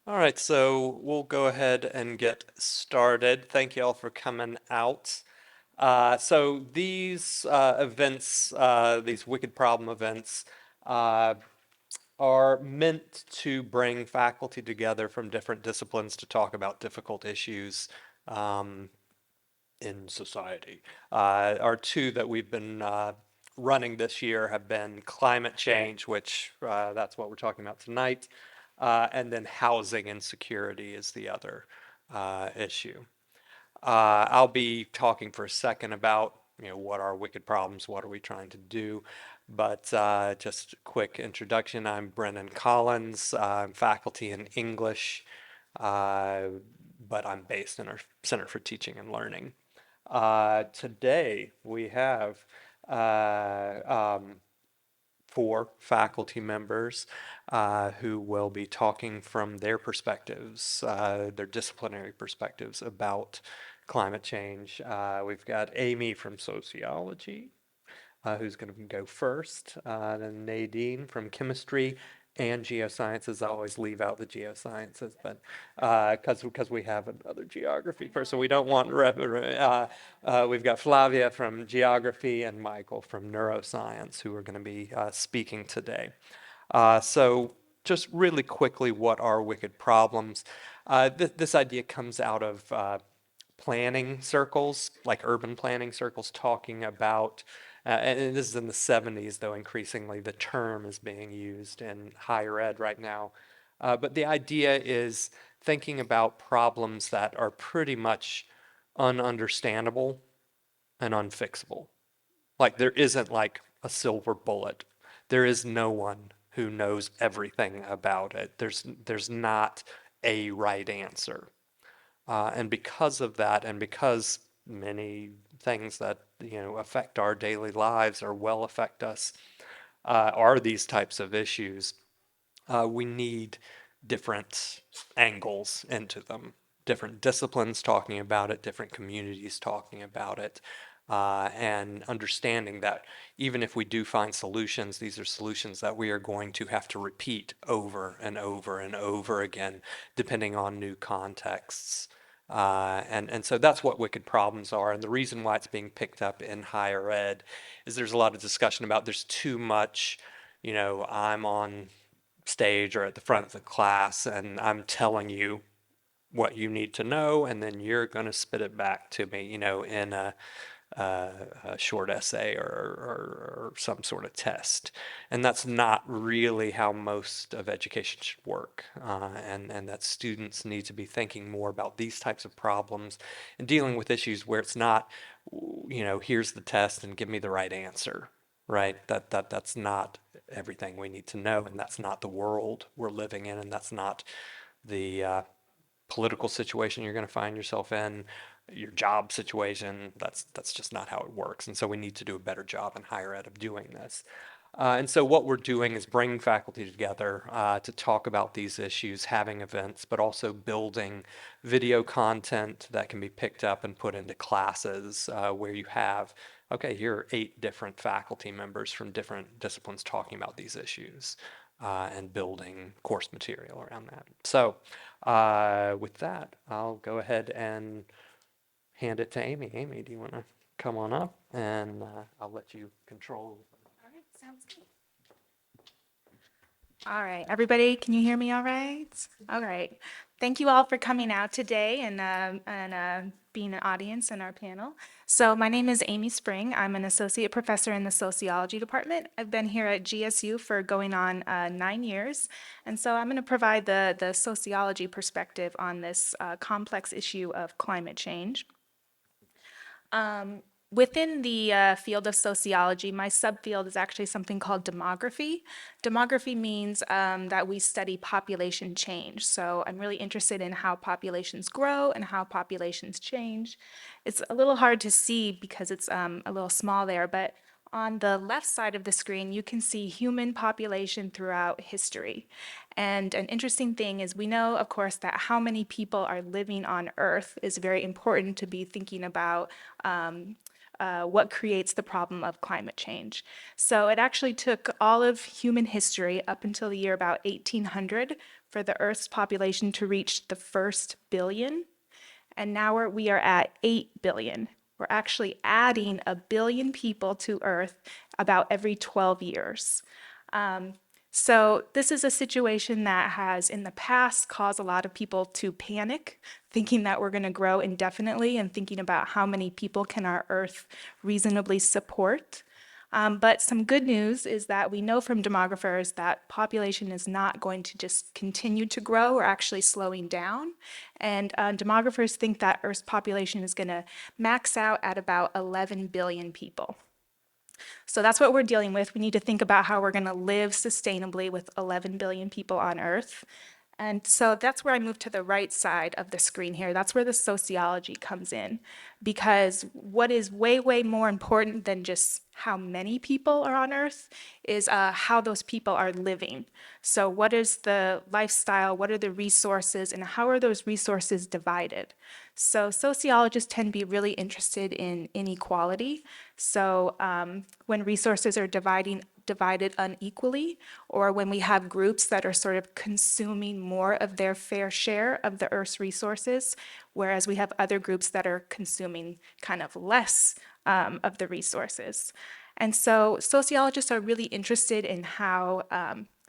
All right, so we'll go ahead and get started. Thank you all for coming out. So these events, these wicked problem events, uh, are meant to bring faculty together from different disciplines to talk about difficult issues um, in society. Our two that we've been running this year have been climate change, which that's what we're talking about tonight, and then housing insecurity is the other issue. I'll be talking for a second about, what are wicked problems, what are we trying to do, but just a quick introduction. I'm Brennan Collins. I'm faculty in English, uh, but I'm based in our Center for Teaching and Learning. Today we have uh, um, four faculty members who will be talking from their perspectives, their disciplinary perspectives about climate change. We've got Amy from Sociology, who's going to go first, then Nadine from Chemistry and Geosciences. I always leave out the Geosciences, but because we have another geography person, we don't want we've got Flavia from Geography and Michael from Neuroscience who are going to be speaking today. So just really quickly, what are wicked problems? This idea comes out of planning circles, like urban planning circles, talking about, and this is in the 70s, though increasingly the term is being used in higher ed right now. But the idea is thinking about problems that are pretty much ununderstandable and unfixable. Like there isn't like a silver bullet. There is no one who knows everything about it. There's not a right answer. And because of that, and because many things that affect our daily lives or will affect us are these types of issues, we need different angles into them, different disciplines talking about it, different communities talking about it, and understanding that even if we do find solutions, these are solutions that we are going to have to repeat over and over and over again, depending on new contexts. And so that's what wicked problems are. And the reason why it's being picked up in higher ed is there's a lot of discussion about there's too much, I'm on stage or at the front of the class and I'm telling you what you need to know, and then you're going to spit it back to me, in a short essay or some sort of test. And that's not really how most of education should work. And that students need to be thinking more about these types of problems and dealing with issues where it's not, here's the test and give me the right answer, right? That's not everything we need to know, and that's not the world we're living in, and that's not the political situation you're going to find yourself in, your job situation. That's just not how it works. And so we need to do a better job in higher ed of doing this. And so what we're doing is bringing faculty together to talk about these issues, having events, but also building video content that can be picked up and put into classes where you have, okay, here are 8 different faculty members from different disciplines talking about these issues and building course material around that. So with that, I'll go ahead and hand it to Amy. Amy, do you want to come on up? And I'll let you control. All right, sounds good. All right, everybody, can you hear me all right? All right. Thank you all for coming out today and being an audience in our panel. So my name is Amy Spring. I'm an associate professor in the sociology department. I've been here at GSU for going on 9 years. And so I'm going to provide the sociology perspective on this complex issue of climate change. Within the field of sociology, my subfield is actually something called demography. Demography means that we study population change. So I'm really interested in how populations grow and how populations change. It's a little hard to see because it's a little small there, but on the left side of the screen, you can see human population throughout history. And an interesting thing is we know, of course, that how many people are living on Earth is very important to be thinking about what creates the problem of climate change. So it actually took all of human history up until the year about 1800 for the Earth's population to reach the first billion, and now we are at 8 billion. We're actually adding a billion people to Earth about every 12 years. So this is a situation that has in the past caused a lot of people to panic, thinking that we're going to grow indefinitely and thinking about how many people can our Earth reasonably support. But some good news is that we know from demographers that population is not going to just continue to grow or actually slowing down. And demographers think that Earth's population is going to max out at about 11 billion people. So that's what we're dealing with. We need to think about how we're going to live sustainably with 11 billion people on Earth. And so that's where I move to the right side of the screen here. That's where the sociology comes in. Because what is way, way more important than just how many people are on Earth is how those people are living. So what is the lifestyle, what are the resources, and how are those resources divided? So sociologists tend to be really interested in inequality. So when resources are divided unequally, or when we have groups that are sort of consuming more of their fair share of the Earth's resources, whereas we have other groups that are consuming kind of less of the resources. And so sociologists are really interested in how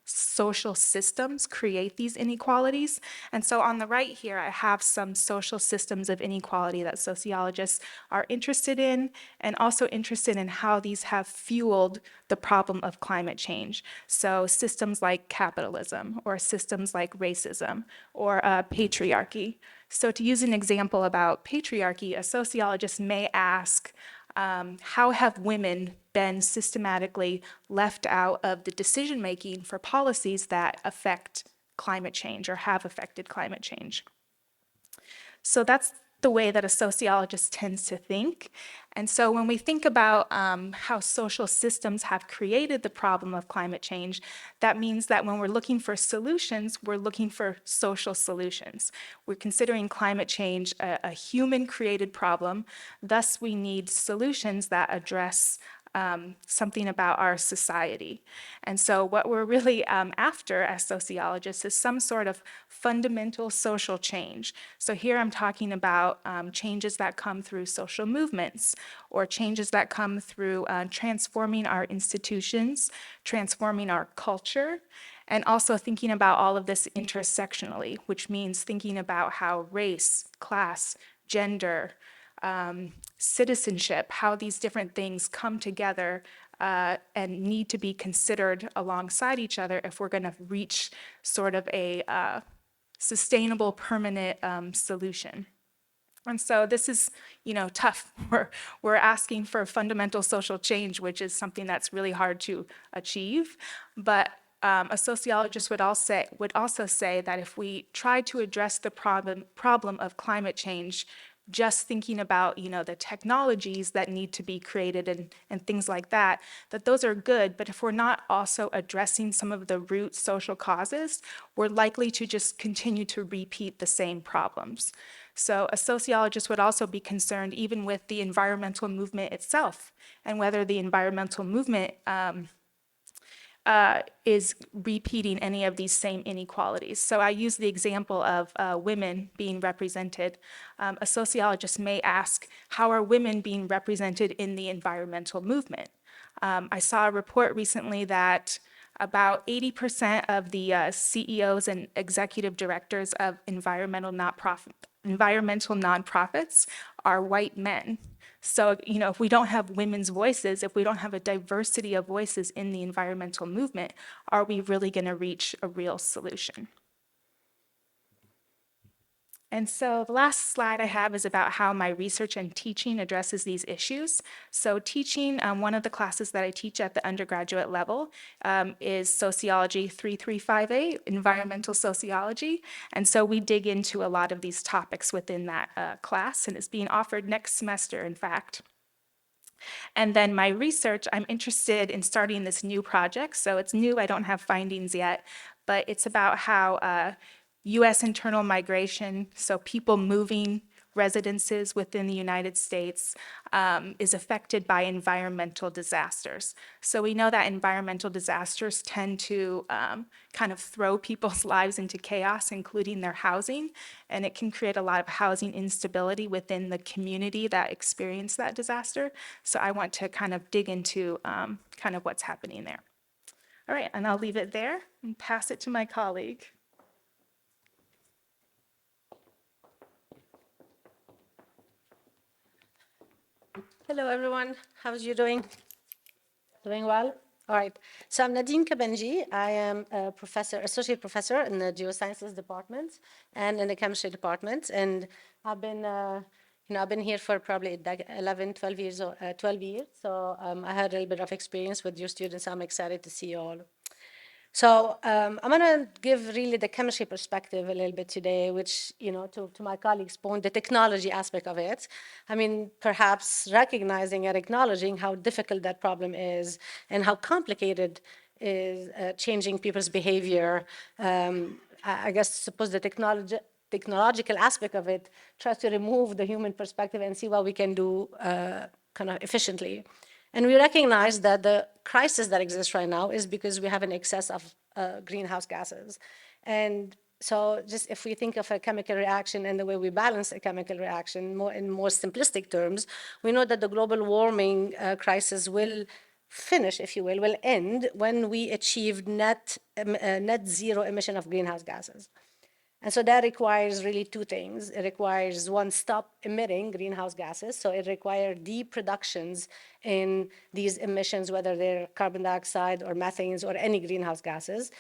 social systems create these inequalities. And so on the right here, I have some social systems of inequality that sociologists are interested in, and also interested in how these have fueled the problem of climate change. So systems like capitalism, or systems like racism, or patriarchy. So to use an example about patriarchy, a sociologist may ask, how have women been systematically left out of the decision-making for policies that affect climate change or have affected climate change? So that's the way that a sociologist tends to think. And so when we think about how social systems have created the problem of climate change, that means that when we're looking for solutions, we're looking for social solutions. We're considering climate change a human-created problem. Thus, we need solutions that address something about our society. And so what we're really after as sociologists is some sort of fundamental social change. So here I'm talking about changes that come through social movements, or changes that come through transforming our institutions, transforming our culture, and also thinking about all of this intersectionally, which means thinking about how race, class, gender, citizenship, how these different things come together and need to be considered alongside each other if we're going to reach sort of a sustainable, permanent solution. And so this is, tough. We're asking for fundamental social change, which is something that's really hard to achieve. But a sociologist would also say that if we try to address the problem of climate change, just thinking about, the technologies that need to be created and things like that, that those are good, but if we're not also addressing some of the root social causes, we're likely to just continue to repeat the same problems. So a sociologist would also be concerned even with the environmental movement itself, and whether the environmental movement is repeating any of these same inequalities. So I use the example of women being represented. A sociologist may ask, how are women being represented in the environmental movement? I saw a report recently that about 80% of the CEOs and executive directors of environmental nonprofits are white men. So, if we don't have women's voices, if we don't have a diversity of voices in the environmental movement, are we really going to reach a real solution? And so the last slide I have is about how my research and teaching addresses these issues. So teaching, one of the classes that I teach at the undergraduate level is Sociology 3358, Environmental Sociology. And so we dig into a lot of these topics within that class, and it's being offered next semester, in fact. And then my research, I'm interested in starting this new project. So it's new, I don't have findings yet, but it's about how U.S. internal migration, so people moving residences within the United States is affected by environmental disasters. So we know that environmental disasters tend to kind of throw people's lives into chaos, including their housing, and it can create a lot of housing instability within the community that experienced that disaster. So I want to kind of dig into kind of what's happening there. All right, and I'll leave it there and pass it to my colleague. Hello, everyone. How's you doing? Doing well? All right. So I'm Nadine Kabengi. I am a professor, associate professor in the geosciences department and in the chemistry department. And I've been, I've been here for probably 11, 12 years. 12 years. So I had a little bit of experience with your students. I'm excited to see you all. So I'm going to give really the chemistry perspective a little bit today, which, to my colleagues' point, the technology aspect of it. I mean, perhaps recognizing and acknowledging how difficult that problem is and how complicated is changing people's behavior. I guess, suppose the technological aspect of it tries to remove the human perspective and see what we can do kind of efficiently. And we recognize that the crisis that exists right now is because we have an excess of greenhouse gases. And so just if we think of a chemical reaction and the way we balance a chemical reaction in more simplistic terms, we know that the global warming crisis will finish, if you will end when we achieve net zero emission of greenhouse gases. And so that requires really two things. It requires, one, stop emitting greenhouse gases. So it requires deep reductions in these emissions, whether they're carbon dioxide or methanes or any greenhouse gases.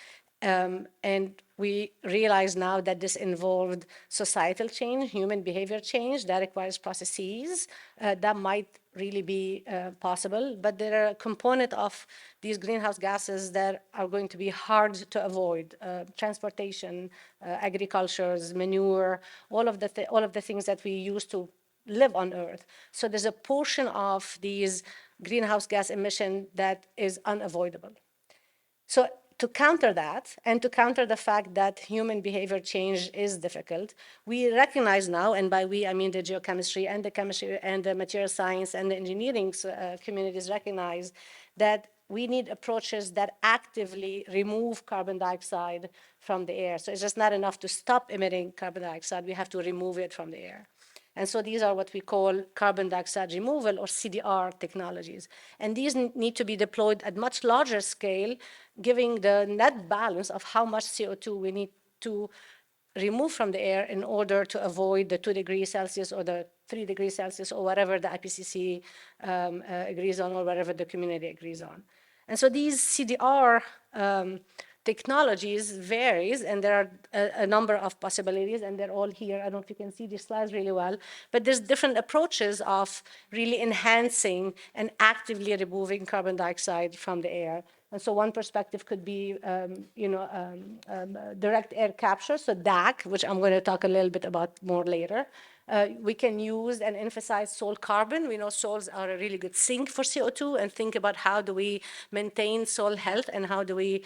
And we realize now that this involved societal change, human behavior change, that requires processes. That might really be possible, but there are a component of these greenhouse gases that are going to be hard to avoid. Transportation, agriculture, manure, all of the things that we use to live on Earth. So there's a portion of these greenhouse gas emission that is unavoidable. So to counter that, and to counter the fact that human behavior change is difficult, we recognize now, and by we I mean the geochemistry and the chemistry and the material science and the engineering communities recognize that we need approaches that actively remove carbon dioxide from the air. So it's just not enough to stop emitting carbon dioxide, we have to remove it from the air. And so these are what we call carbon dioxide removal or CDR technologies. And these need to be deployed at much larger scale, giving the net balance of how much CO2 we need to remove from the air in order to avoid the 2 degrees Celsius or the 3 degrees Celsius or whatever the IPCC agrees on or whatever the community agrees on. And so these CDR technologies varies, and there are a number of possibilities, and they're all here. I don't know if you can see these slides really well, but there's different approaches of really enhancing and actively removing carbon dioxide from the air. And so one perspective could be, direct air capture, so DAC, which I'm going to talk a little bit about more later. We can use and emphasize soil carbon. We know soils are a really good sink for CO2, and think about how do we maintain soil health and how do we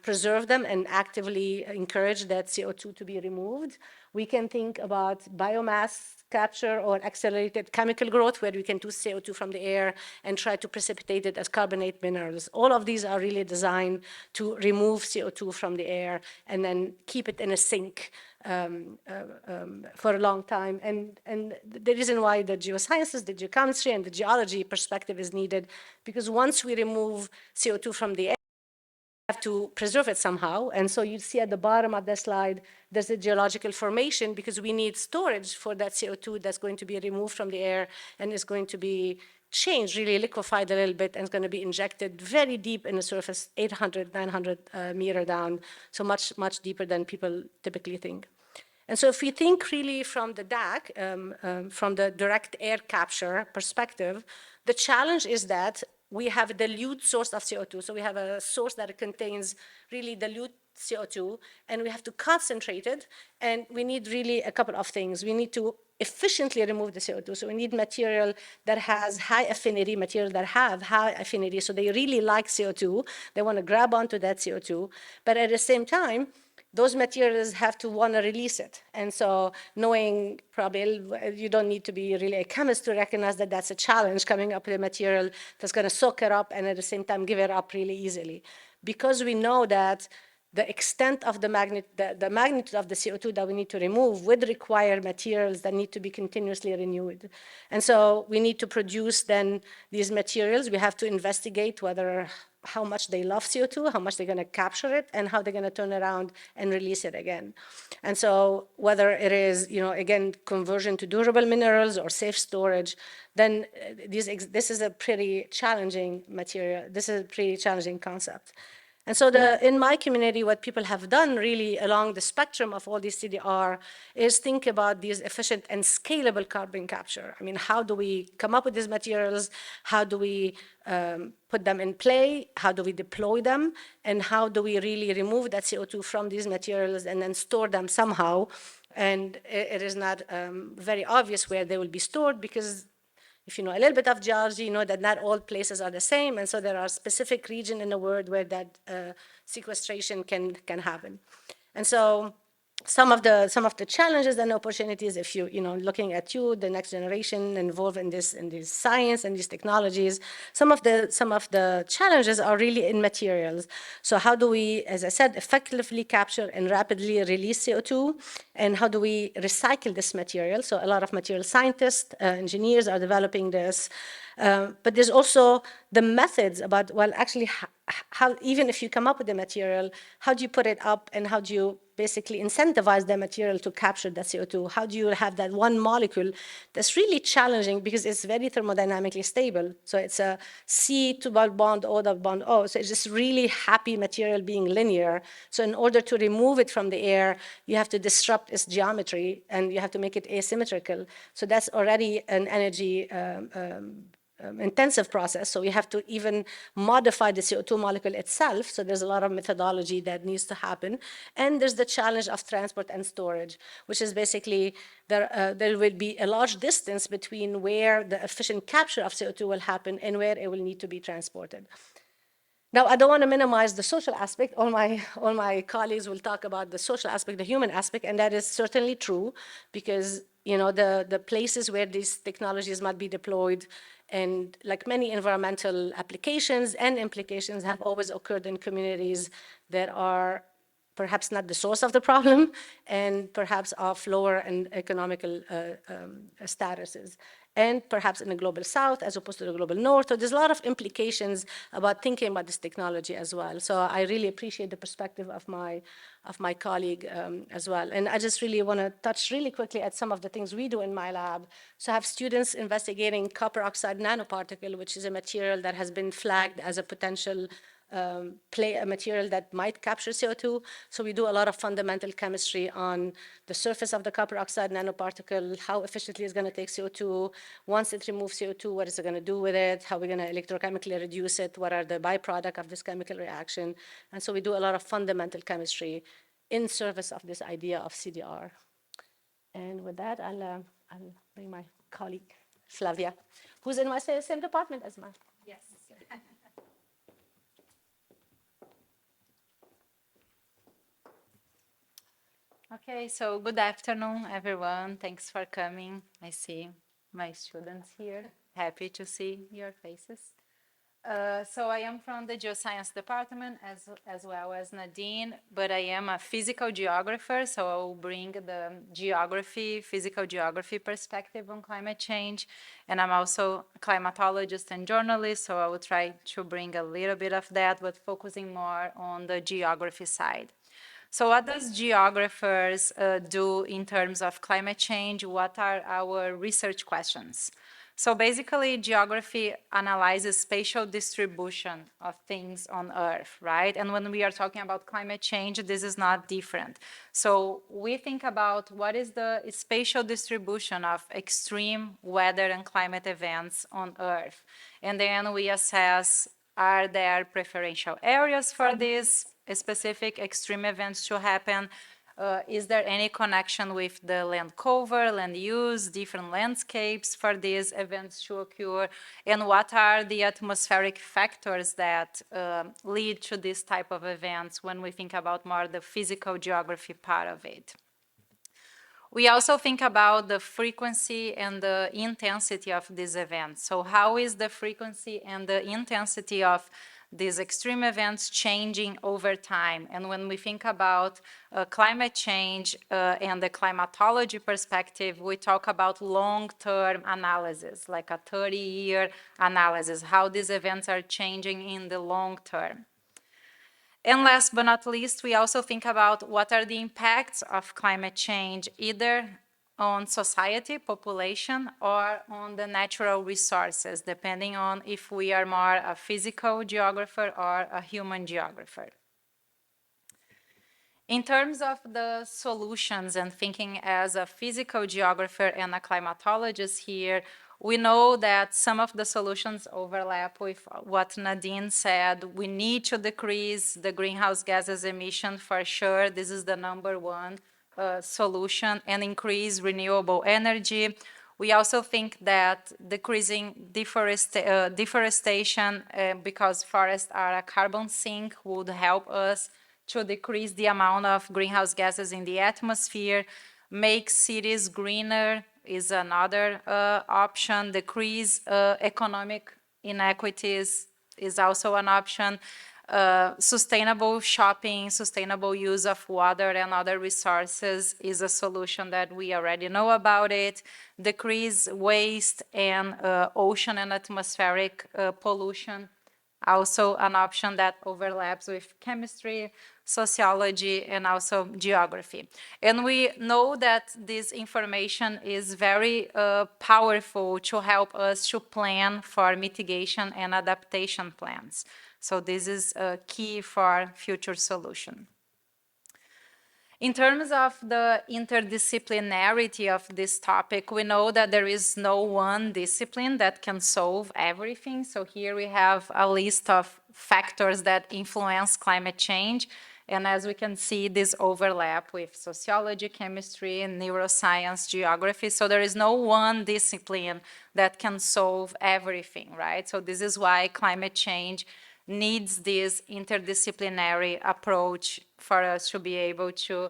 preserve them and actively encourage that CO2 to be removed. We can think about biomass capture or accelerated chemical growth, where we can do CO2 from the air and try to precipitate it as carbonate minerals. All of these are really designed to remove CO2 from the air and then keep it in a sink for a long time. And the reason why the geosciences, the geochemistry, and the geology perspective is needed, because once we remove CO2 from the air, we have to preserve it somehow. And so you see at the bottom of the slide, there's a geological formation, because we need storage for that CO2 that's going to be removed from the air and is going to be changed, really liquefied a little bit, and it's going to be injected very deep in the surface, 800, 900 meter down, so much, much deeper than people typically think. And so if we think really from the DAC, from the direct air capture perspective, the challenge is that we have a dilute source of CO2. So we have a source that contains really dilute CO2, and we have to concentrate it, and we need really a couple of things. We need to efficiently remove the CO2. So we need material that has high affinity, material that have high affinity, so they really like CO2. They want to grab onto that CO2. But at the same time, those materials have to want to release it. And so knowing, probably you don't need to be really a chemist to recognize that that's a challenge, coming up with a material that's going to soak it up and at the same time give it up really easily. Because we know that the extent of the magnitude of the CO2 that we need to remove would require materials that need to be continuously renewed. And so we need to produce then these materials. We have to investigate how much they love CO2, how much they're going to capture it, and how they're going to turn around and release it again. And so whether it is, again, conversion to durable minerals or safe storage, then this is a pretty challenging material. This is a pretty challenging concept. And so in my community, what people have done really along the spectrum of all these CDR is think about these efficient and scalable carbon capture. I mean, how do we come up with these materials? How do we put them in play? How do we deploy them? And how do we really remove that CO2 from these materials and then store them somehow? And it is not very obvious where they will be stored, because if you know a little bit of geology, you know that not all places are the same, and so there are specific regions in the world where that sequestration can happen. And so some of the challenges and opportunities, if looking at the next generation involved in this science and these technologies, some of the challenges are really in materials. So how do we, as I said, effectively capture and rapidly release CO2, and how do we recycle this material? So a lot of material scientists, engineers are developing this. But there's also the methods about, well, actually, how even if you come up with the material, how do you put it up, and how do you basically incentivize the material to capture that CO2? How do you have that one molecule that's really challenging because it's very thermodynamically stable? So it's a C double bond O double bond O. So it's just really happy material being linear. So in order to remove it from the air, you have to disrupt its geometry, and you have to make it asymmetrical. So that's already an energy intensive process. So we have to even modify the CO2 molecule itself. So there's a lot of methodology that needs to happen. And there's the challenge of transport and storage, which is basically there will be a large distance between where the efficient capture of CO2 will happen and where it will need to be transported. Now, I don't want to minimize the social aspect. All my colleagues will talk about the social aspect, the human aspect, and that is certainly true, because the places where these technologies might be deployed, and like many environmental applications and implications, have always occurred in communities that are perhaps not the source of the problem, and perhaps of lower and economical statuses, and perhaps in the global south as opposed to the global north. So there's a lot of implications about thinking about this technology as well. So I really appreciate the perspective of my colleague as well. And I just really want to touch really quickly at some of the things we do in my lab. So I have students investigating copper oxide nanoparticle, which is a material that has been flagged as a potential a material that might capture CO2. So we do a lot of fundamental chemistry on the surface of the copper oxide nanoparticle, how efficiently it's going to take CO2. Once it removes CO2, what is it going to do with it? How are we going to electrochemically reduce it? What are the byproducts of this chemical reaction? And so we do a lot of fundamental chemistry in service of this idea of CDR. And with that, I'll bring my colleague, Flavia, who's in my same department as mine. Yes. Okay, so good afternoon, everyone. Thanks for coming. I see my students here. Happy to see your faces. So I am from the Geoscience department as well as Nadine, but I am a physical geographer, so I will bring the physical geography perspective on climate change. And I'm also a climatologist and journalist, so I will try to bring a little bit of that, but focusing more on the geography side. So what does geographers do in terms of climate change? What are our research questions? So basically, geography analyzes spatial distribution of things on Earth, right? And when we are talking about climate change, this is not different. So we think about what is the spatial distribution of extreme weather and climate events on Earth. And then we assess, are there preferential areas for these specific extreme events to happen? Is there any connection with the land cover, land use, different landscapes for these events to occur? And what are the atmospheric factors that lead to this type of events when we think about more the physical geography part of it? We also think about the frequency and the intensity of these events. So how is the frequency and the intensity of these extreme events changing over time? And when we think about climate change and the climatology perspective, we talk about long-term analysis, like a 30-year analysis, how these events are changing in the long term. And last but not least, we also think about what are the impacts of climate change, either on society, population, or on the natural resources, depending on if we are more a physical geographer or a human geographer. In terms of the solutions and thinking as a physical geographer and a climatologist here, we know that some of the solutions overlap with what Nadine said. We need to decrease the greenhouse gases emission for sure. This is the #1 solution, and increase renewable energy. We also think that decreasing deforestation, because forests are a carbon sink, would help us to decrease the amount of greenhouse gases in the atmosphere. Make cities greener is another option. Decrease economic inequities is also an option. Sustainable shopping, sustainable use of water and other resources is a solution that we already know about it. Decrease waste and ocean and atmospheric pollution, also an option that overlaps with chemistry, sociology, and also geography. And we know that this information is very powerful to help us to plan for mitigation and adaptation plans. So this is key for future solution. In terms of the interdisciplinarity of this topic, we know that there is no one discipline that can solve everything. So here we have a list of factors that influence climate change. And as we can see, this overlap with sociology, chemistry, neuroscience, geography. So there is no one discipline that can solve everything, right? So this is why climate change needs this interdisciplinary approach for us to be able to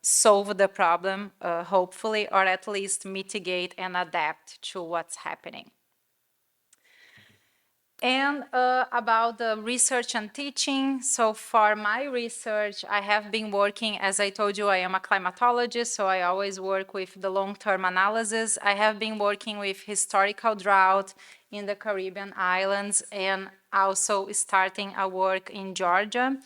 solve the problem, hopefully, or at least mitigate and adapt to what's happening. And about the research and teaching. So for my research, I have been working, as I told you, I am a climatologist, so I always work with the long-term analysis. I have been working with historical drought in the Caribbean islands and also starting a work in Georgia.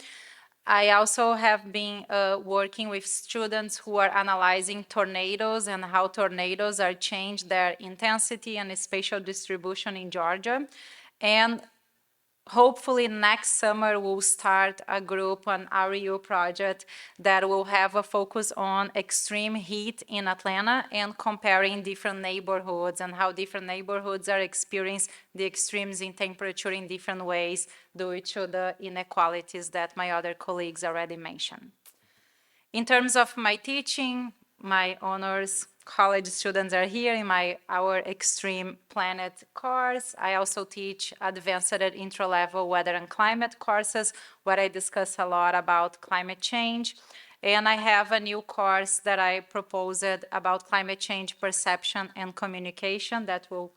I also have been working with students who are analyzing tornadoes and how tornadoes are changed their intensity and spatial distribution in Georgia. And hopefully next summer we'll start a group, an REU project that will have a focus on extreme heat in Atlanta and comparing different neighborhoods and how different neighborhoods are experiencing the extremes in temperature in different ways due to the inequalities that my other colleagues already mentioned. In terms of my teaching, my honors college students are here in our Extreme Planet course. I also teach advanced intro-level weather and climate courses, where I discuss a lot about climate change. And I have a new course that I proposed about climate change perception and communication that will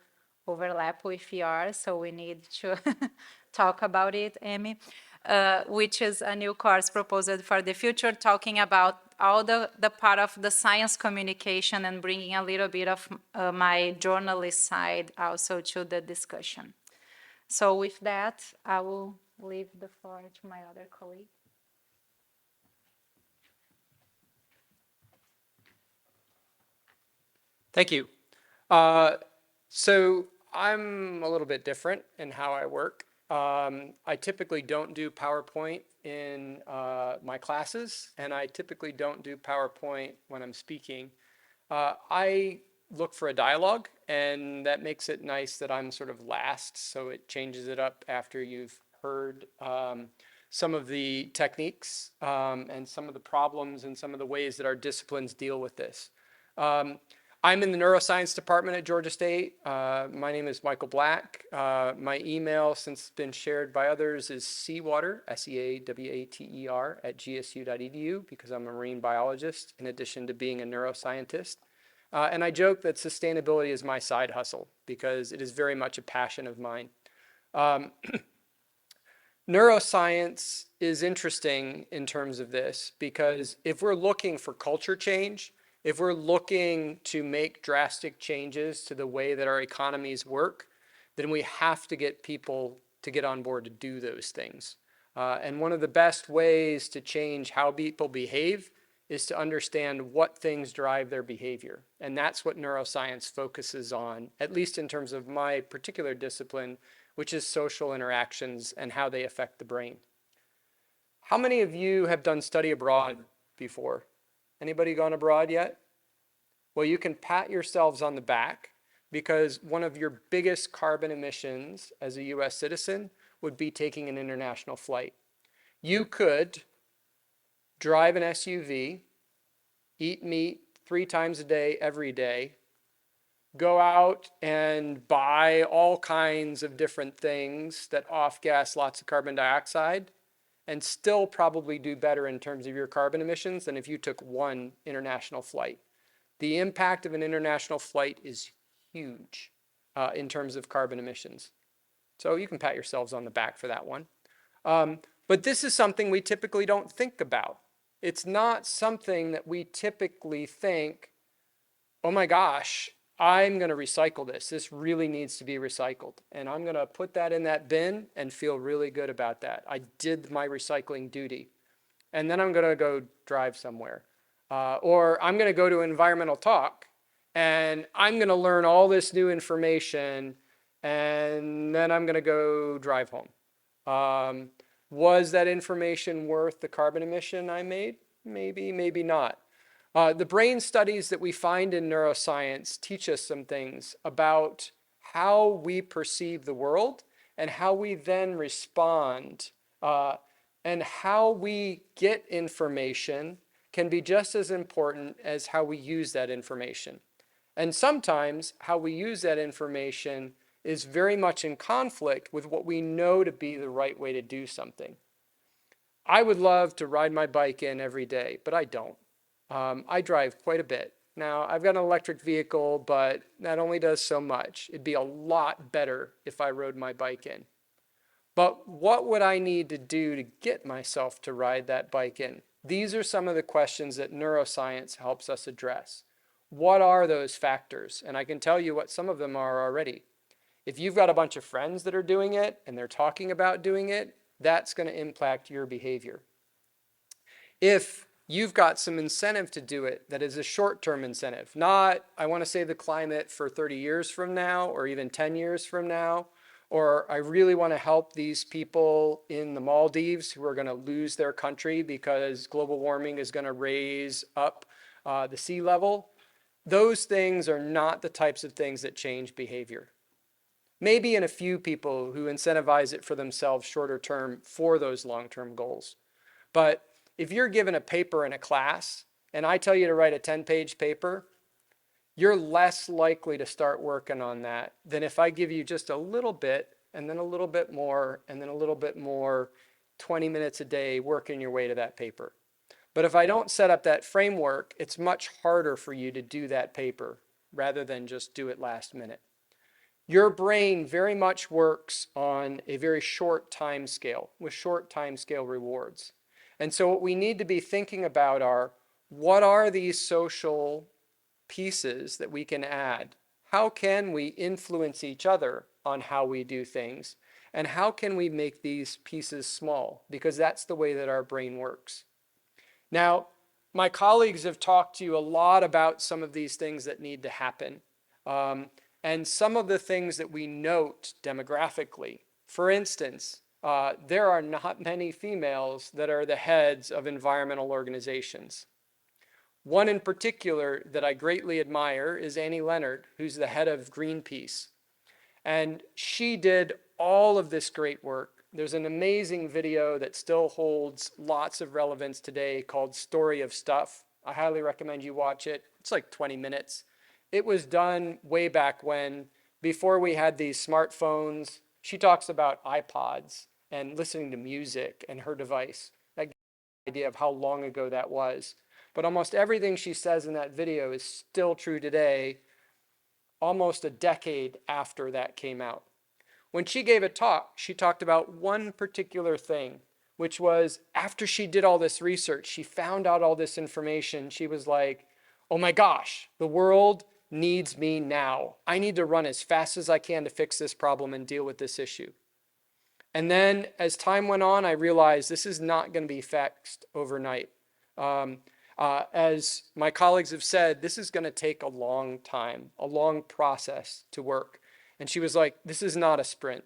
overlap with yours, so we need to talk about it, Amy. Which is a new course proposed for the future, talking about all the part of the science communication and bringing a little bit of my journalist side also to the discussion. So with that, I will leave the floor to my other colleague. Thank you. So I'm a little bit different in how I work. I typically don't do PowerPoint in my classes, and I typically don't do PowerPoint when I'm speaking. I look for a dialogue, and that makes it nice that I'm sort of last, so it changes it up after you've heard some of the techniques and some of the problems and some of the ways that our disciplines deal with this. I'm in the neuroscience department at Georgia State. My name is Michael Black. My email, since it's been shared by others, is seawater, S-E-A-W-A-T-E-R, @gsu.edu, because I'm a marine biologist in addition to being a neuroscientist. And I joke that sustainability is my side hustle because it is very much a passion of mine. Neuroscience is interesting in terms of this because if we're looking for culture change, if we're looking to make drastic changes to the way that our economies work, then we have to get people to get on board to do those things. And one of the best ways to change how people behave is to understand what things drive their behavior. And that's what neuroscience focuses on, at least in terms of my particular discipline, which is social interactions and how they affect the brain. How many of you have done study abroad before? Anybody gone abroad yet? Well, you can pat yourselves on the back because one of your biggest carbon emissions as a US citizen would be taking an international flight. You could drive an SUV, eat meat 3 times a day, every day, go out and buy all kinds of different things that off-gas lots of carbon dioxide, and still probably do better in terms of your carbon emissions than if you took one international flight. The impact of an international flight is huge in terms of carbon emissions. So you can pat yourselves on the back for that one. But this is something we typically don't think about. It's not something that we typically think, oh my gosh, I'm going to recycle this. This really needs to be recycled. And I'm going to put that in that bin and feel really good about that. I did my recycling duty. And then I'm going to go drive somewhere. Or I'm going to go to an environmental talk and I'm going to learn all this new information and then I'm going to go drive home. Was that information worth the carbon emission I made? Maybe, maybe not. The brain studies that we find in neuroscience teach us some things about how we perceive the world and how we then respond and how we get information can be just as important as how we use that information. And sometimes how we use that information is very much in conflict with what we know to be the right way to do something. I would love to ride my bike in every day, but I don't. I drive quite a bit. Now, I've got an electric vehicle, but that only does so much. It'd be a lot better if I rode my bike in. But what would I need to do to get myself to ride that bike in? These are some of the questions that neuroscience helps us address. What are those factors? And I can tell you what some of them are already. If you've got a bunch of friends that are doing it and they're talking about doing it, that's going to impact your behavior. If you've got some incentive to do it that is a short-term incentive, not I want to save the climate for 30 years from now or even 10 years from now, or I really want to help these people in the Maldives who are going to lose their country because global warming is going to raise up the sea level. Those things are not the types of things that change behavior. Maybe in a few people who incentivize it for themselves shorter term for those long-term goals. But if you're given a paper in a class and I tell you to write a 10-page paper, you're less likely to start working on that than if I give you just a little bit and then a little bit more and then a little bit more, 20 minutes a day working your way to that paper. But if I don't set up that framework, it's much harder for you to do that paper rather than just do it last minute. Your brain very much works on a very short time scale with short time scale rewards. And so what we need to be thinking about are, what are these social pieces that we can add? How can we influence each other on how we do things? And how can we make these pieces small? Because that's the way that our brain works. Now, my colleagues have talked to you a lot about some of these things that need to happen. And some of the things that we note demographically. For instance, there are not many females that are the heads of environmental organizations. One in particular that I greatly admire is Annie Leonard, who's the head of Greenpeace. And she did all of this great work There's an amazing video that still holds lots of relevance today called Story of Stuff. I highly recommend you watch it. It's like 20 minutes. It was done way back when, before we had these smartphones. She talks about iPods and listening to music and her device. That gives you an idea of how long ago that was. But almost everything she says in that video is still true today, almost a decade after that came out. When she gave a talk, she talked about one particular thing, which was after she did all this research, she found out all this information. She was like, oh my gosh, the world needs me now. I need to run as fast as I can to fix this problem and deal with this issue. And then as time went on, I realized this is not going to be fixed overnight. As my colleagues have said, this is going to take a long time, a long process to work. And she was like, this is not a sprint.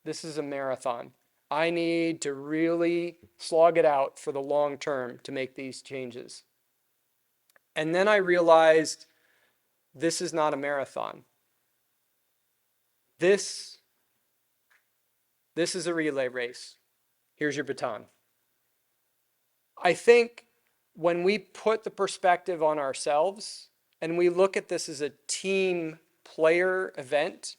This is a marathon. I need to really slog it out for the long term to make these changes. And then I realized this is not a marathon. This is a relay race. Here's your baton. I think when we put the perspective on ourselves and we look at this as a team player event,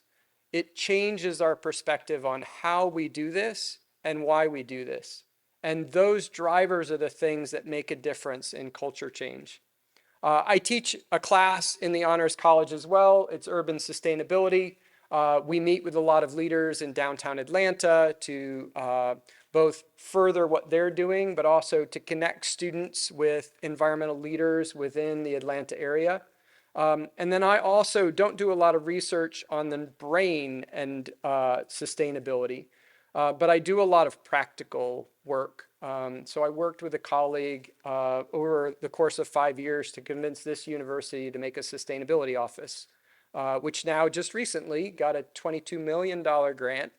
it changes our perspective on how we do this and why we do this. And those drivers are the things that make a difference in culture change. I teach a class in the Honors College as well. It's urban sustainability. We meet with a lot of leaders in downtown Atlanta to both further what they're doing, but also to connect students with environmental leaders within the Atlanta area. And then I also don't do a lot of research on the brain and sustainability, but I do a lot of practical work. So I worked with a colleague over the course of 5 years to convince this university to make a sustainability office, which now just recently got a $22 million grant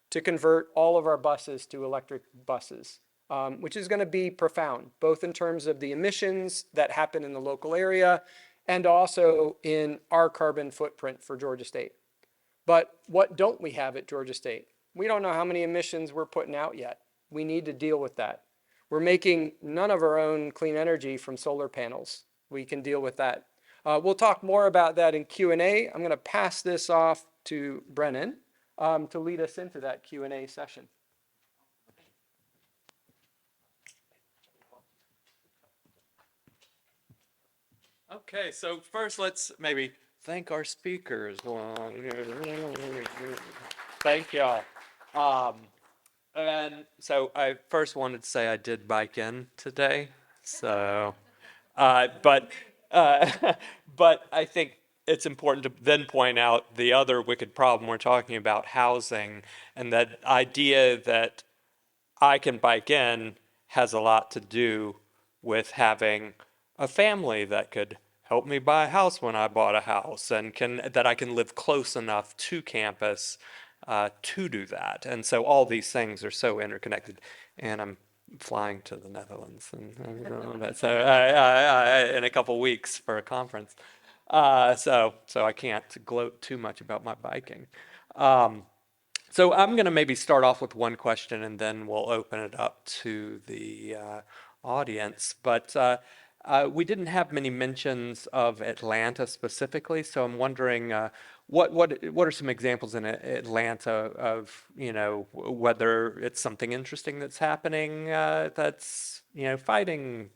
to convert all of our buses to electric buses, which is going to be profound, both in terms of the emissions that happen in the local area and also in our carbon footprint for Georgia State. But what don't we have at Georgia State? We don't know how many emissions we're putting out yet. We need to deal with that. We're making none of our own clean energy from solar panels. We can deal with that. We'll talk more about that in Q&A. I'm going to pass this off to Brennan to lead us into that Q&A session. Okay, so first let's maybe thank our speakers. Thank y'all. And so I first wanted to say I did bike in today. So, but I think it's important to then point out the other wicked problem we're talking about, housing, and that idea that I can bike in has a lot to do with having a family that could help me buy a house when I bought a house, and that I can live close enough to campus to do that. And so all these things are so interconnected. And I'm flying to the Netherlands in a couple weeks for a conference. So I can't gloat too much about my biking. So I'm going to maybe start off with one question and then we'll open it up to the audience. But we didn't have many mentions of Atlanta specifically, so I'm wondering what are some examples in Atlanta of, whether it's something interesting that's happening that's, fighting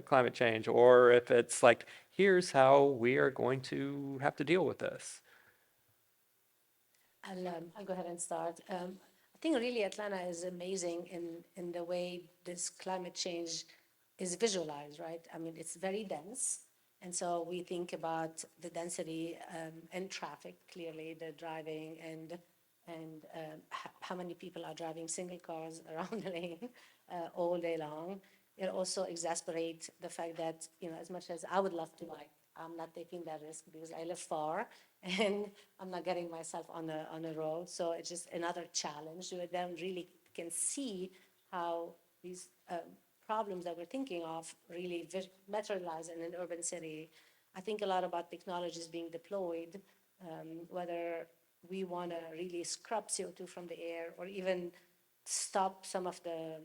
climate change, or if it's like, here's how we are going to have to deal with this. I'll go ahead and start. I think really Atlanta is amazing in the way this climate change is visualized, right? I mean, it's very dense. And so we think about the density and traffic, clearly, the driving and how many people are driving single cars around the lane all day long. It also exasperates the fact that, as much as I would love to bike, I'm not taking that risk because I live far and I'm not getting myself on a road. So it's just another challenge. You then really can see how these problems that we're thinking of really materialize in an urban city. I think a lot about technologies being deployed, whether we want to really scrub CO2 from the air or even stop some of the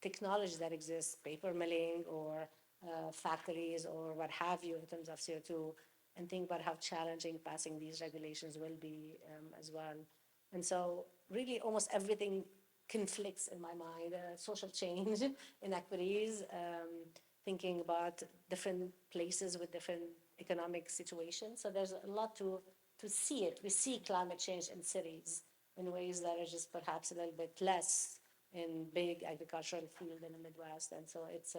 technology that exists, paper milling or factories or what have you in terms of CO2, and think about how challenging passing these regulations will be as well. And so really almost everything conflicts in my mind, social change, inequities, thinking about different places with different economic situations. So there's a lot to see it. We see climate change in cities in ways that are just perhaps a little bit less in big agricultural field in the Midwest. And so it's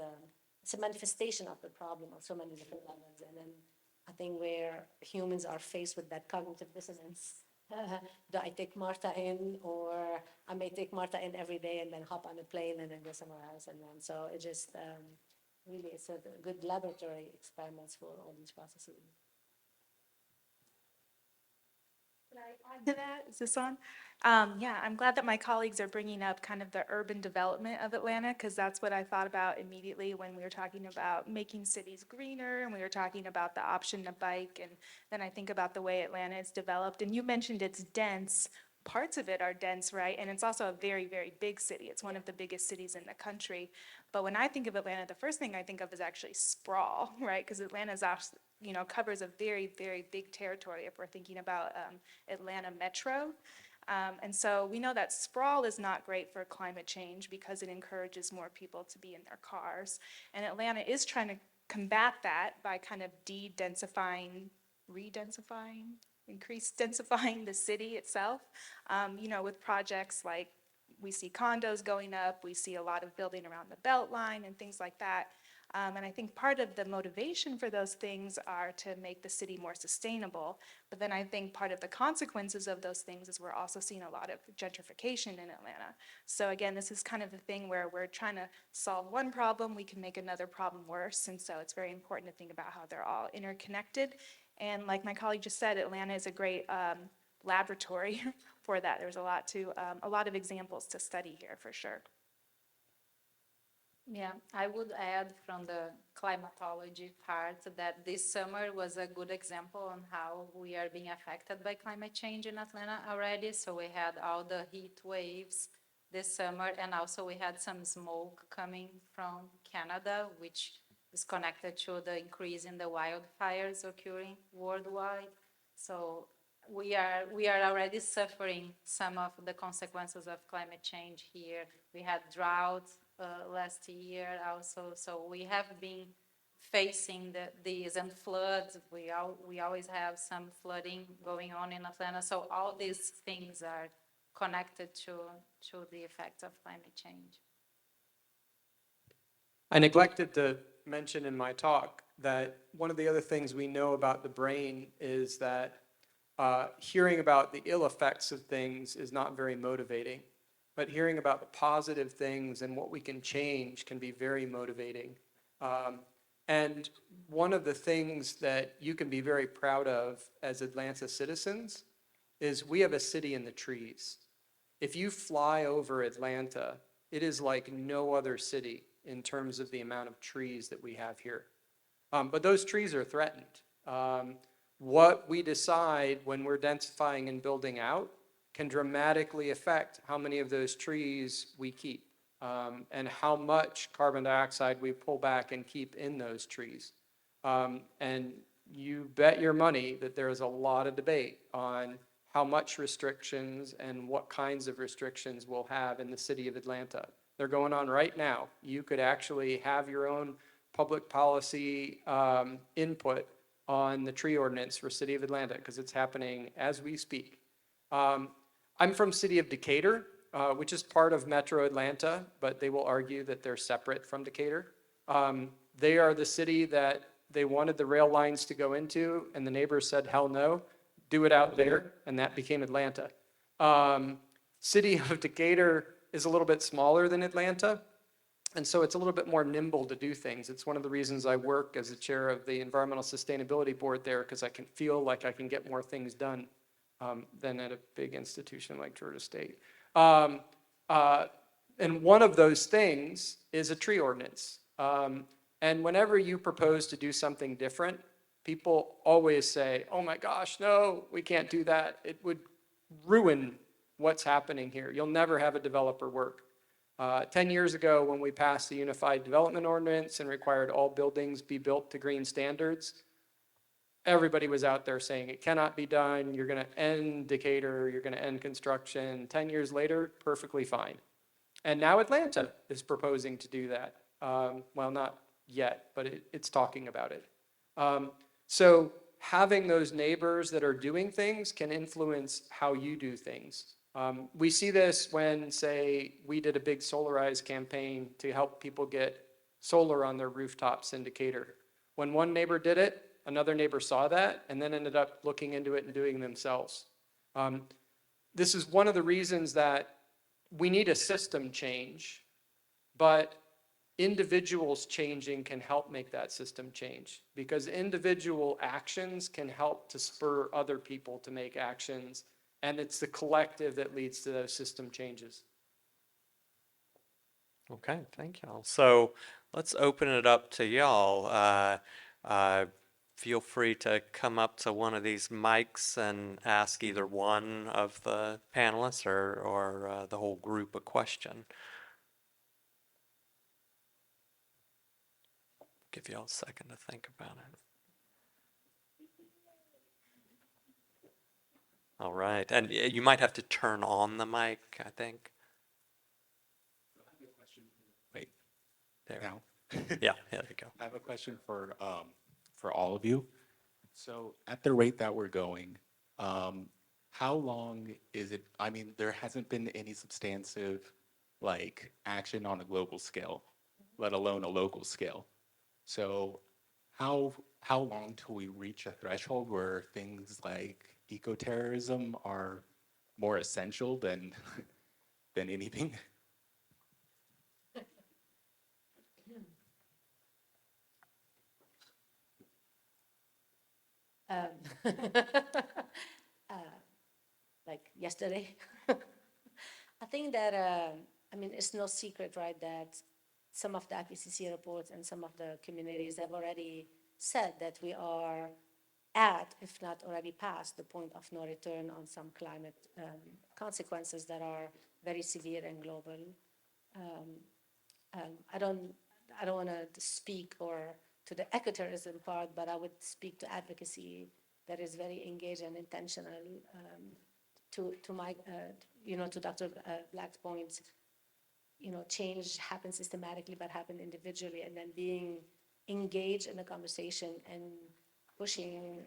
a manifestation of the problem on so many different levels. And then I think where humans are faced with that cognitive dissonance, do I take Martha in, or I may take Martha in every day and then hop on a plane and then go somewhere else. And then so it just really it's a good laboratory experiments for all these processes. Can I add to that? Is this on? Yeah, I'm glad that my colleagues are bringing up kind of the urban development of Atlanta, because that's what I thought about immediately when we were talking about making cities greener and we were talking about the option to bike. And then I think about the way Atlanta is developed. And you mentioned it's dense. Parts of it are dense, right? And it's also a very, very big city. It's one of the biggest cities in the country. But when I think of Atlanta, the first thing I think of is actually sprawl, right? Because Atlanta's covers a very, very big territory if we're thinking about Atlanta Metro. And so we know that sprawl is not great for climate change because it encourages more people to be in their cars. And Atlanta is trying to combat that by kind of de-densifying, re-densifying, increase densifying the city itself, with projects like we see condos going up, we see a lot of building around the Beltline and things like that. And I think part of the motivation for those things are to make the city more sustainable. But then I think part of the consequences of those things is we're also seeing a lot of gentrification in Atlanta. So again, this is kind of the thing where we're trying to solve one problem, we can make another problem worse. And so it's very important to think about how they're all interconnected. And like my colleague just said, Atlanta is a great laboratory for that. There's a lot of examples to study here for sure. Yeah, I would add from the climatology part that this summer was a good example on how we are being affected by climate change in Atlanta already. So we had all the heat waves this summer, and also we had some smoke coming from Canada, which is connected to the increase in the wildfires occurring worldwide. So we are already suffering some of the consequences of climate change here. We had droughts last year also, so we have been facing these and floods. We always have some flooding going on in Atlanta. So all these things are connected to the effects of climate change. I neglected to mention in my talk that one of the other things we know about the brain is that hearing about the ill effects of things is not very motivating, but hearing about the positive things and what we can change can be very motivating. And one of the things that you can be very proud of as Atlanta citizens is we have a city in the trees. If you fly over Atlanta, it is like no other city in terms of the amount of trees that we have here. But those trees are threatened. What we decide when we're densifying and building out can dramatically affect how many of those trees we keep and how much carbon dioxide we pull back and keep in those trees. And you bet your money that there is a lot of debate on how much restrictions and what kinds of restrictions we'll have in the city of Atlanta. They're going on right now. You could actually have your own public policy input on the tree ordinance for City of Atlanta because it's happening as we speak. I'm from City of Decatur, which is part of Metro Atlanta, but they will argue that they're separate from Decatur. They are the city that they wanted the rail lines to go into, and the neighbors said, hell no, do it out there, and that became Atlanta. City of Decatur is a little bit smaller than Atlanta, and so it's a little bit more nimble to do things. It's one of the reasons I work as the chair of the Environmental Sustainability Board there, because I can feel like I can get more things done than at a big institution like Georgia State. And one of those things is a tree ordinance. And whenever you propose to do something different, people always say, oh my gosh, no, we can't do that. It would ruin what's happening here. You'll never have a developer work. 10 years ago, when we passed the Unified Development Ordinance and required all buildings be built to green standards, everybody was out there saying it cannot be done, you're going to end Decatur, you're going to end construction. 10 years later, perfectly fine. And now Atlanta is proposing to do that. Well, not yet, but it's talking about it. So having those neighbors that are doing things can influence how you do things. We see this when, say, we did a big Solarize campaign to help people get solar on their rooftops in Decatur. When one neighbor did it, another neighbor saw that and then ended up looking into it and doing it themselves. This is one of the reasons that we need a system change, but individuals changing can help make that system change, because individual actions can help to spur other people to make actions, and it's the collective that leads to those system changes. Okay, thank y'all. So let's open it up to y'all. Feel free to come up to one of these mics and ask either one of the panelists or the whole group a question. Give y'all a second to think about it. All right, and you might have to turn on the mic, I think. Wait, There. now? Yeah, there you go. I have a question for all of you. So at the rate that we're going, how long is it? I mean, there hasn't been any substantive like action on a global scale, let alone a local scale. So how long till we reach a threshold where things like eco-terrorism are more essential than than anything? Like yesterday. I think that, I mean, it's no secret, right, that some of the IPCC reports and some of the communities have already said that we are at, if not already past, the point of no return on some climate consequences that are very severe and global. I don't want to speak or to the eco-terrorism part, but I would speak to advocacy that is very engaged and intentional. To my, to Dr. Black's point, change happens systematically, but happen individually, and then being engaged in the conversation and pushing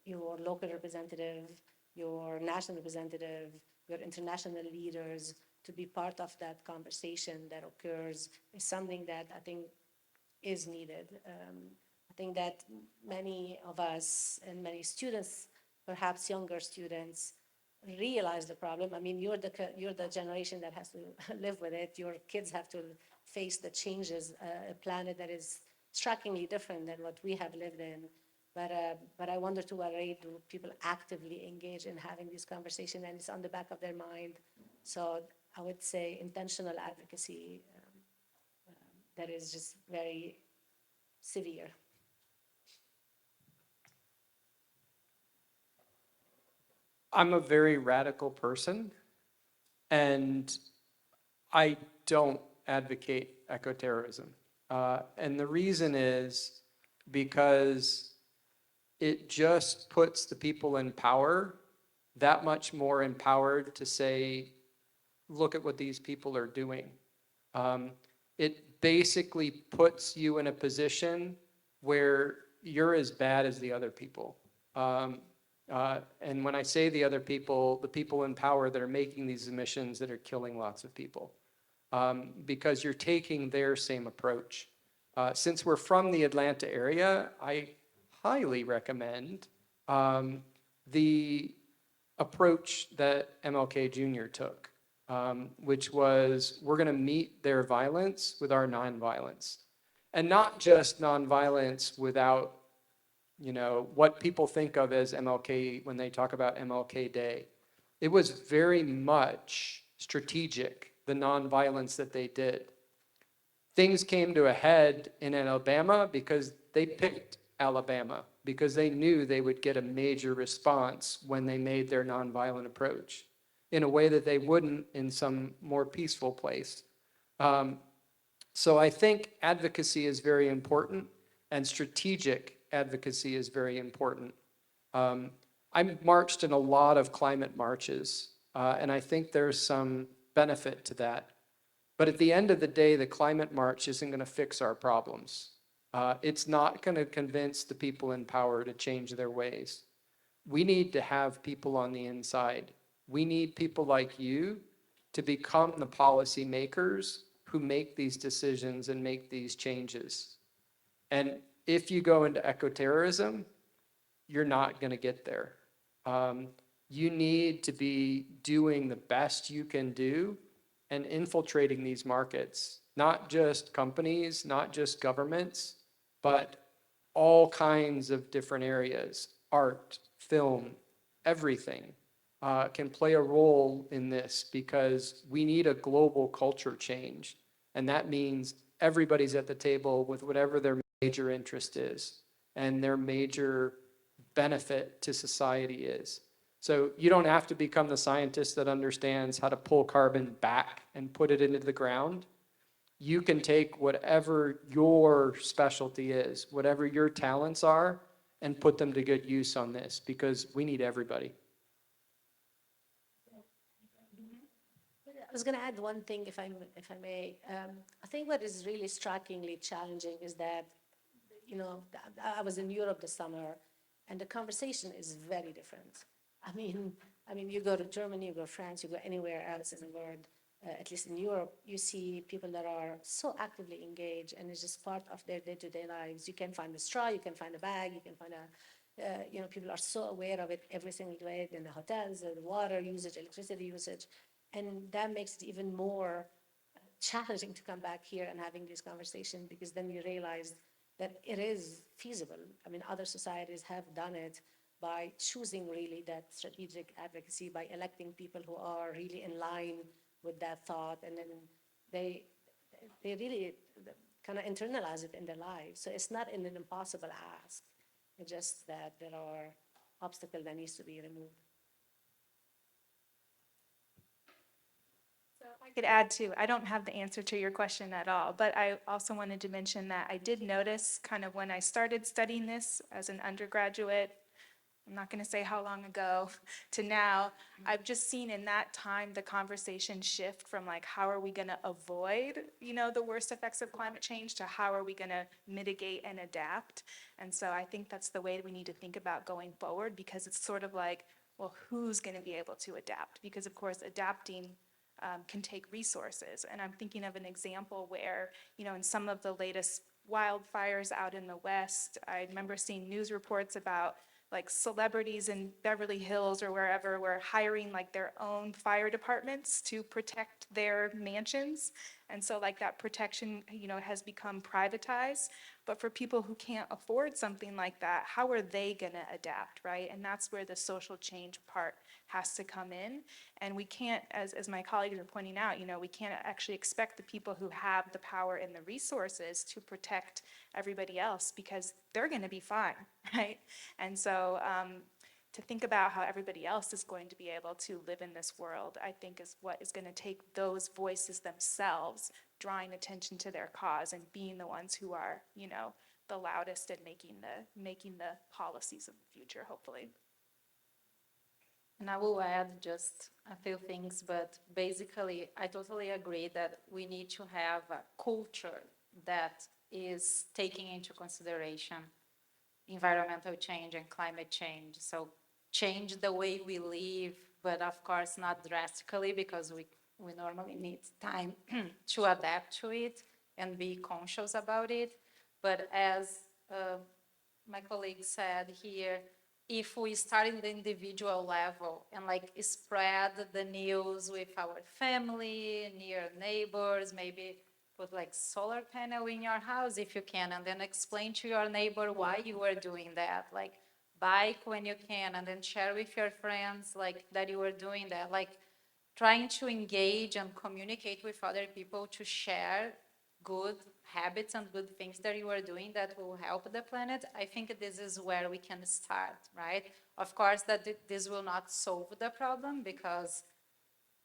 your local representative, your national representative, your international leaders to be part of that conversation that occurs is something that I think is needed. I think that many of us and many students, perhaps younger students, realize the problem. I mean, you're the generation that has to live with it. Your kids have to face the changes, a planet that is strikingly different than what we have lived in. But I wonder to what rate do people actively engage in having this conversation, and it's on the back of their mind. So I would say intentional advocacy that is just very severe. I'm a very radical person, and I don't advocate eco-terrorism. And the reason is because it just puts the people in power that much more empowered to say, look at what these people are doing. It basically puts you in a position where you're as bad as the other people. And when I say the other people, the people in power that are making these emissions that are killing lots of people, because you're taking their same approach. Since we're from the Atlanta area, I highly recommend the approach that MLK Jr. took, which was we're going to meet their violence with our nonviolence. And not just nonviolence without what people think of as MLK when they talk about MLK Day. It was very much strategic, the nonviolence that they did. Things came to a head in Alabama because they picked Alabama, because they knew they would get a major response when they made their nonviolent approach in a way that they wouldn't in some more peaceful place. So I think advocacy is very important, and strategic advocacy is very important. I marched in a lot of climate marches, and I think there's some benefit to that. But at the end of the day, the climate march isn't going to fix our problems. It's not going to convince the people in power to change their ways. We need to have people on the inside. We need people like you to become the policy makers who make these decisions and make these changes. And if you go into ecoterrorism, you're not going to get there. You need to be doing the best you can do and infiltrating these markets, not just companies, not just governments, but all kinds of different areas, art, film, everything can play a role in this, because we need a global culture change. And that means everybody's at the table with whatever their major interest is and their major benefit to society is. So you don't have to become the scientist that understands how to pull carbon back and put it into the ground. You can take whatever your specialty is, whatever your talents are, and put them to good use on this, because we need everybody. I was going to add one thing, if I may. I think what is really strikingly challenging is that, you know, I was in Europe this summer, and the conversation is very different. I mean, you go to Germany, you go to France, you go anywhere else in the world, at least in Europe, you see people that are so actively engaged, and it's just part of their day-to-day lives. You can find a straw, you can find a bag, you can find a, you know, people are so aware of it every single day in the hotels, the water usage, electricity usage, and that makes it even more challenging to come back here and having this conversation, because then you realize that it is feasible. I mean, other societies have done it by choosing really that strategic advocacy, by electing people who are really in line with that thought, and then they really kind of internalize it in their lives. So it's not an impossible ask. It's just that there are obstacles that needs to be removed. So if I could add too, I don't have the answer to your question at all, but I also wanted to mention that I did notice kind of when I started studying this as an undergraduate, I'm not going to say how long ago, to now, I've just seen in that time the conversation shift from like, how are we going to avoid, you know, the worst effects of climate change, to how are we going to mitigate and adapt. And so I think that's the way we need to think about going forward, because it's sort of like, well, who's going to be able to adapt? Because of course, adapting can take resources. And I'm thinking of an example where, you know, in some of the latest wildfires out in the West, I remember seeing news reports about like celebrities in Beverly Hills or wherever were hiring like their own fire departments to protect their mansions. And so like that protection, you know, has become privatized. But for people who can't afford something like that, how are they gonna adapt, right? And that's where the social change part has to come in. And we can't, as my colleagues are pointing out, you know, we can't actually expect the people who have the power and the resources to protect everybody else, because they're gonna be fine, right? And so to think about how everybody else is going to be able to live in this world, I think is what is going to take those voices themselves, drawing attention to their cause and being the ones who are, you know, the loudest and making the policies of the future, hopefully. And I will add just a few things, but basically, I totally agree that we need to have a culture that is taking into consideration environmental change and climate change. So change the way we live, but of course not drastically, because we normally need time to adapt to it and be conscious about it. But as my colleague said here, if we start in the individual level and like spread the news with our family, near neighbors, maybe put like solar panel in your house if you can, and then explain to your neighbor why you are doing that. Like bike when you can, and then share with your friends like that you are doing that. Like trying to engage and communicate with other people to share good habits and good things that you are doing that will help the planet. I think this is where we can start, right? Of course, that this will not solve the problem, because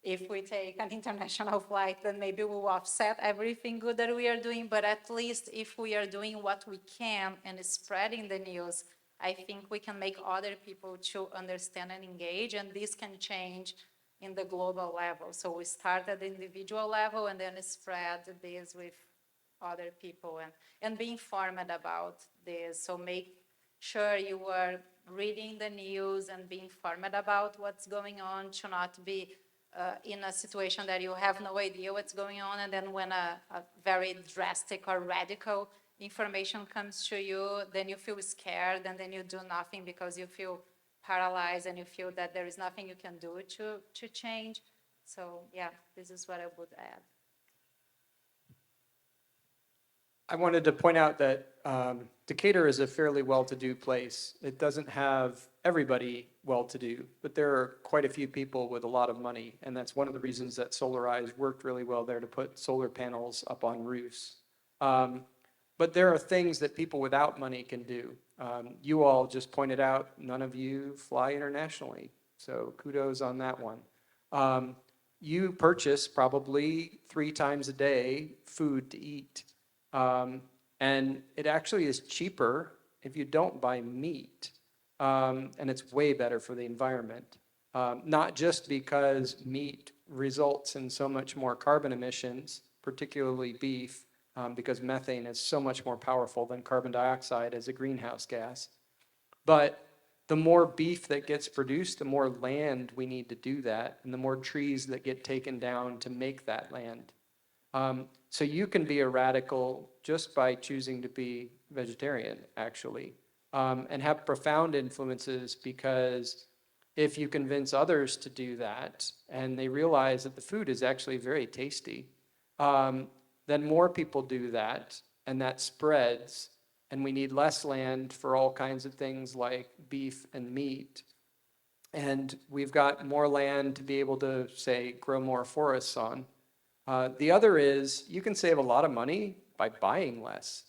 if we take an international flight, then maybe we'll offset everything good that we are doing. But at least if we are doing what we can and spreading the news, I think we can make other people to understand and engage, and this can change in the global level. So we start at the individual level and then spread this with other people and be informed about this. So make sure you are reading the news and be informed about what's going on, to not be in a situation that you have no idea what's going on, and then when a very drastic or radical information comes to you, then you feel scared, and then you do nothing because you feel paralyzed and you feel that there is nothing you can do to change. So yeah, this is what I would add. I wanted to point out that Decatur is a fairly well-to-do place. It doesn't have everybody well-to-do, but there are quite a few people with a lot of money, and that's one of the reasons that Solarize worked really well there, to put solar panels up on roofs. But there are things that people without money can do. You all just pointed out none of you fly internationally, so kudos on that one. You purchase probably 3 times a day food to eat. And it actually is cheaper if you don't buy meat. And it's way better for the environment. Not just because meat results in so much more carbon emissions, particularly beef, because methane is so much more powerful than carbon dioxide as a greenhouse gas. But the more beef that gets produced, the more land we need to do that, and the more trees that get taken down to make that land. So you can be a radical just by choosing to be vegetarian, actually, and have profound influences, because if you convince others to do that and they realize that the food is actually very tasty, then more people do that, and that spreads, and we need less land for all kinds of things like beef and meat. And we've got more land to be able to, say, grow more forests on. The other is you can save a lot of money by buying less.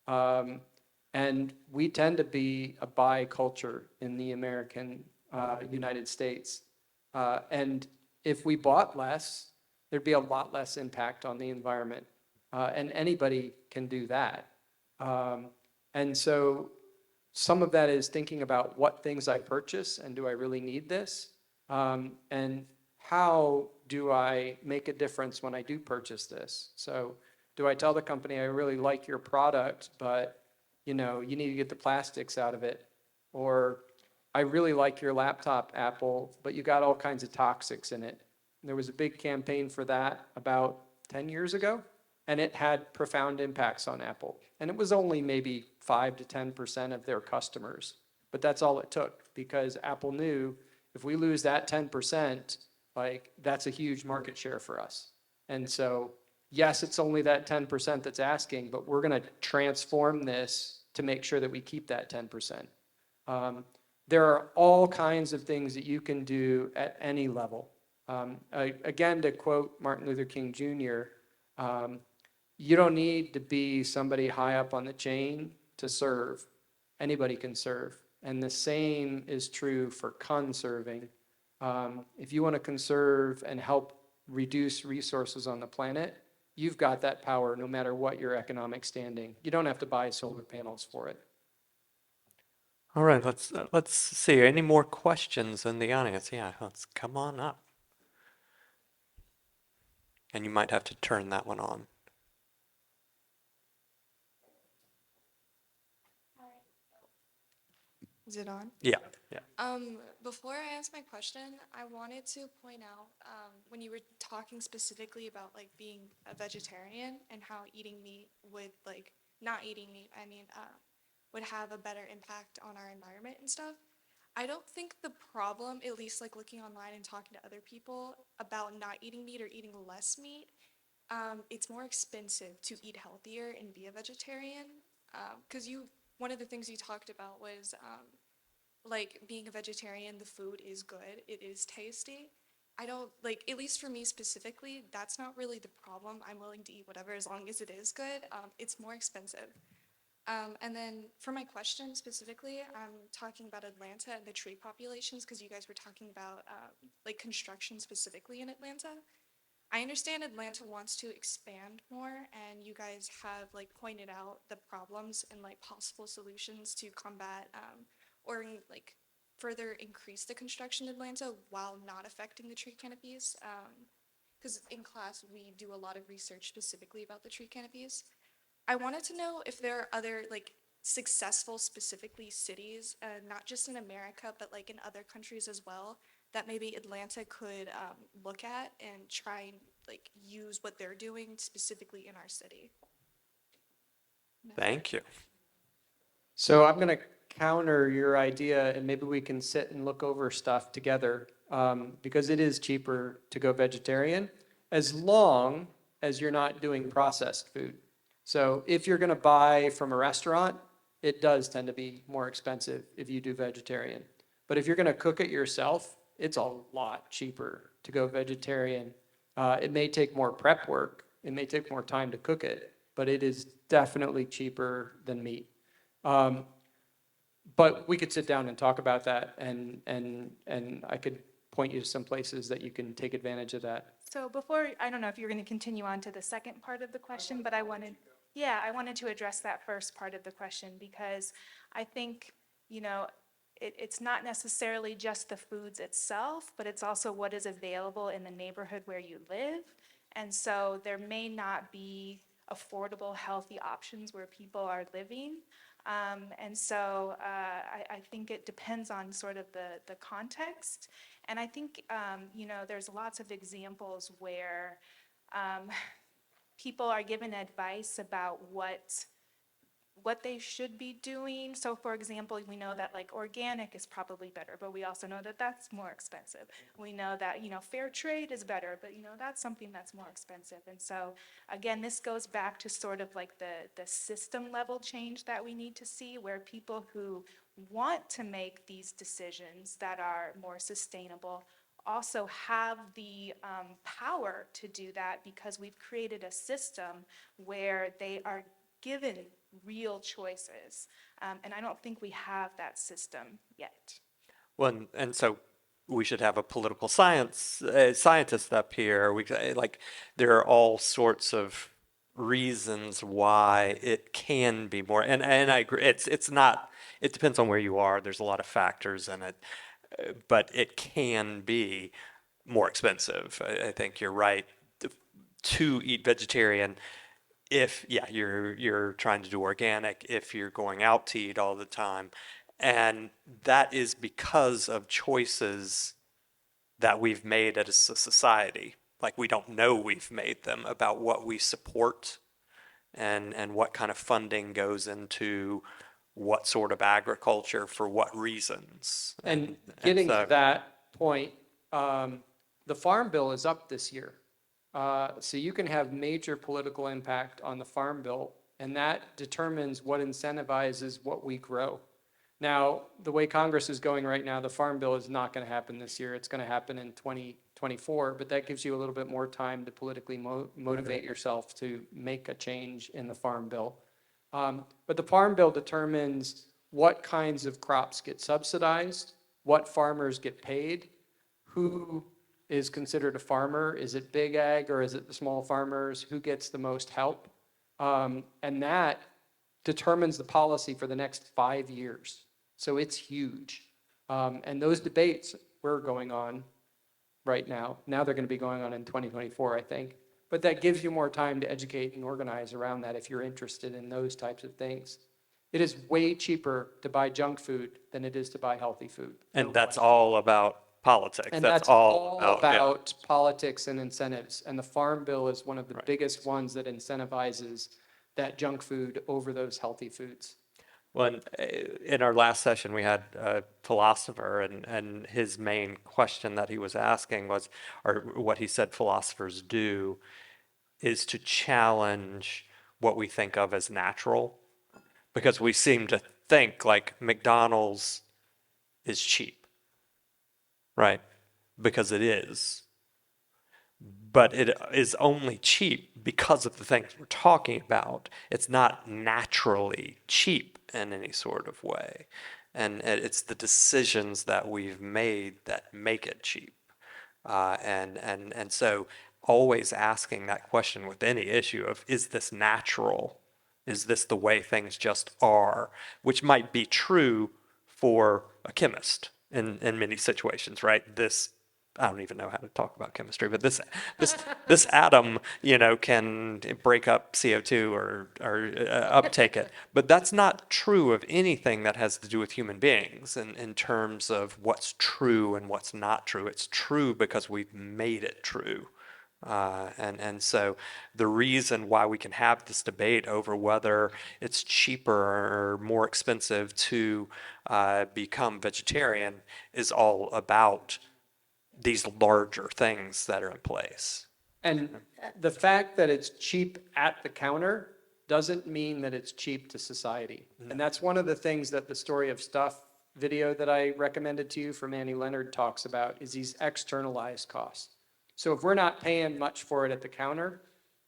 And we tend to be a buy culture in the American United States. And if we bought less, there'd be a lot less impact on the environment. And anybody can do that. And so some of that is thinking about what things I purchase and do I really need this? And how do I make a difference when I do purchase this? So do I tell the company, I really like your product, but you need to get the plastics out of it? Or I really like your laptop, Apple, but you got all kinds of toxics in it. There was a big campaign for that about 10 years ago, and it had profound impacts on Apple. And it was only maybe 5 to 10% of their customers, but that's all it took, because Apple knew if we lose that 10%, that's a huge market share for us. And so, yes, it's only that 10% that's asking, but we're going to transform this to make sure that we keep that 10%. There are all kinds of things that you can do at any level. Again, to quote Martin Luther King Jr., you don't need to be somebody high up on the chain to serve. Anybody can serve. And the same is true for conserving. If you want to conserve and help reduce resources on the planet, you've got that power no matter what your economic standing. You don't have to buy solar panels for it. All right, let's see. Any more questions in the audience? Yeah, let's come on up. And you might have to turn that one on. Is it on? Yeah, yeah. Before I ask my question, I wanted to point out when you were talking specifically about being a vegetarian and how eating meat would not eating meat, would have a better impact on our environment and stuff. I don't think the problem, at least looking online and talking to other people about not eating meat or eating less meat, it's more expensive to eat healthier and be a vegetarian. Because one of the things you talked about was being a vegetarian, the food is good, it is tasty. I don't at least for me specifically, that's not really the problem. I'm willing to eat whatever as long as it is good. It's more expensive. And then for my question specifically, I'm talking about Atlanta and the tree populations because you guys were talking about like construction specifically in Atlanta. I understand Atlanta wants to expand more, and you guys have like pointed out the problems and like possible solutions to combat or like further increase the construction in Atlanta while not affecting the tree canopies. Because in class we do a lot of research specifically about the tree canopies. I wanted to know if there are other like successful specifically cities, not just in America, but like in other countries as well, that maybe Atlanta could look at and try and like use what they're doing specifically in our city. Thank you. So I'm going to counter your idea, and maybe we can sit and look over stuff together, because it is cheaper to go vegetarian as long as you're not doing processed food. So if you're going to buy from a restaurant, it does tend to be more expensive if you do vegetarian. But if you're going to cook it yourself, it's a lot cheaper to go vegetarian. It may take more prep work. It may take more time to cook it, but it is definitely cheaper than meat. But we could sit down and talk about that, and I could point you to some places that you can take advantage of that. So before, I don't know if you're going to continue on to the second part of the question, but I wanted to address that first part of the question because I think, it's not necessarily just the foods itself, but it's also what is available in the neighborhood where you live. And so there may not be affordable, healthy options where people are living. And so I think it depends on sort of the context. And I think, there's lots of examples where people are given advice about what they should be doing. So for example, we know that like organic is probably better, but we also know that that's more expensive. We know that, fair trade is better, but that's something that's more expensive. And so again, this goes back to sort of like the system level change that we need to see where people who want to make these decisions that are more sustainable also have the power to do that because we've created a system where they are given real choices. And I don't think we have that system yet. Well, and so we should have a political scientist up here. There are all sorts of reasons why it can be more, and I agree. It's not. It depends on where you are. There's a lot of factors in it, but it can be more expensive. I think you're right to eat vegetarian if you're trying to do organic, if you're going out to eat all the time. And that is because of choices that we've made as a society. Like we don't know we've made them about what we support and what kind of funding goes into what sort of agriculture for what reasons. And getting so, to that point, the Farm Bill is up this year. So you can have major political impact on the Farm Bill, and that determines what incentivizes what we grow. Now, the way Congress is going right now, the Farm Bill is not going to happen this year. It's going to happen in 2024, but that gives you a little bit more time to politically motivate yourself to make a change in the Farm Bill. But the Farm Bill determines what kinds of crops get subsidized, what farmers get paid, who is considered a farmer. Is it big ag or is it the small farmers? Who gets the most help? And that determines the policy for the next 5 years. So it's huge. And those debates were going on right now. Now they're going to be going on in 2024, I think. But that gives you more time to educate and organize around that if you're interested in those types of things. It is way cheaper to buy junk food than it is to buy healthy food. and that's all about politics. And that's all about politics and incentives. And the Farm Bill is one of the biggest ones that incentivizes that junk food over those healthy foods. Well, in our last session, we had a philosopher, and his main question that he was asking was, or what he said philosophers do, is to challenge what we think of as natural, because we seem to think like McDonald's is cheap, right? Because it is. but it is only cheap because of the things we're talking about. It's not naturally cheap in any sort of way. And it's the decisions that we've made that make it cheap. And so always asking that question with any issue of, is this natural? Is this the way things just are? Which might be true for a chemist in many situations, right? I don't even know how to talk about chemistry, but this atom, can break up CO2 or uptake it. But that's not true of anything that has to do with human beings in terms of what's true and what's not true. It's true because we've made it true. And so the reason why we can have this debate over whether it's cheaper or more expensive to become vegetarian is all about these larger things that are in place. And the fact that it's cheap at the counter doesn't mean that it's cheap to society. And that's one of the things that the Story of Stuff video that I recommended to you from Annie Leonard talks about, is these externalized costs. So if we're not paying much for it at the counter,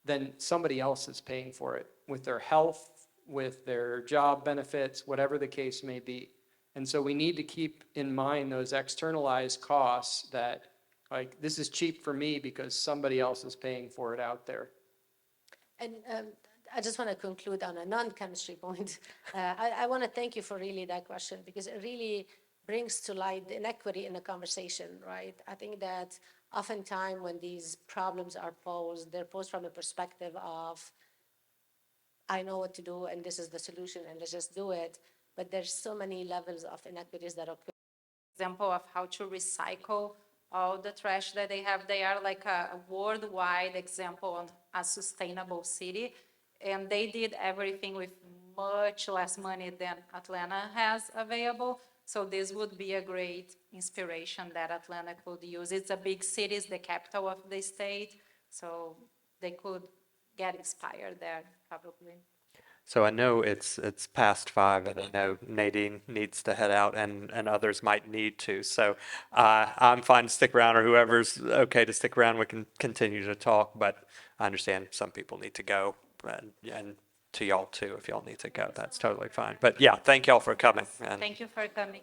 then somebody else is paying for it with their health, with their job benefits, whatever the case may be. And so we need to keep in mind those externalized costs that, like, this is cheap for me because somebody else is paying for it out there. And I just want to conclude on a non-chemistry point. I want to thank you for really that question, because it really brings to light the inequity in the conversation, right? I think that oftentimes when these problems are posed, they're posed from a perspective of, I know what to do and this is the solution and let's just do it. But there's so many levels of inequities that occur. Example of how to recycle all the trash that they have. They are like a worldwide example of a sustainable city. And they did everything with much less money than Atlanta has available. So this would be a great inspiration that Atlanta could use. It's a big city, it's the capital of the state. So they could get inspired there, probably. So I know it's past 5, and I know Nadine needs to head out, and others might need to. So I'm fine to stick around, or whoever's okay to stick around, we can continue to talk. But I understand some people need to go, and to y'all too, if y'all need to go, that's totally fine. But yeah, thank y'all for coming. And Thank you for coming.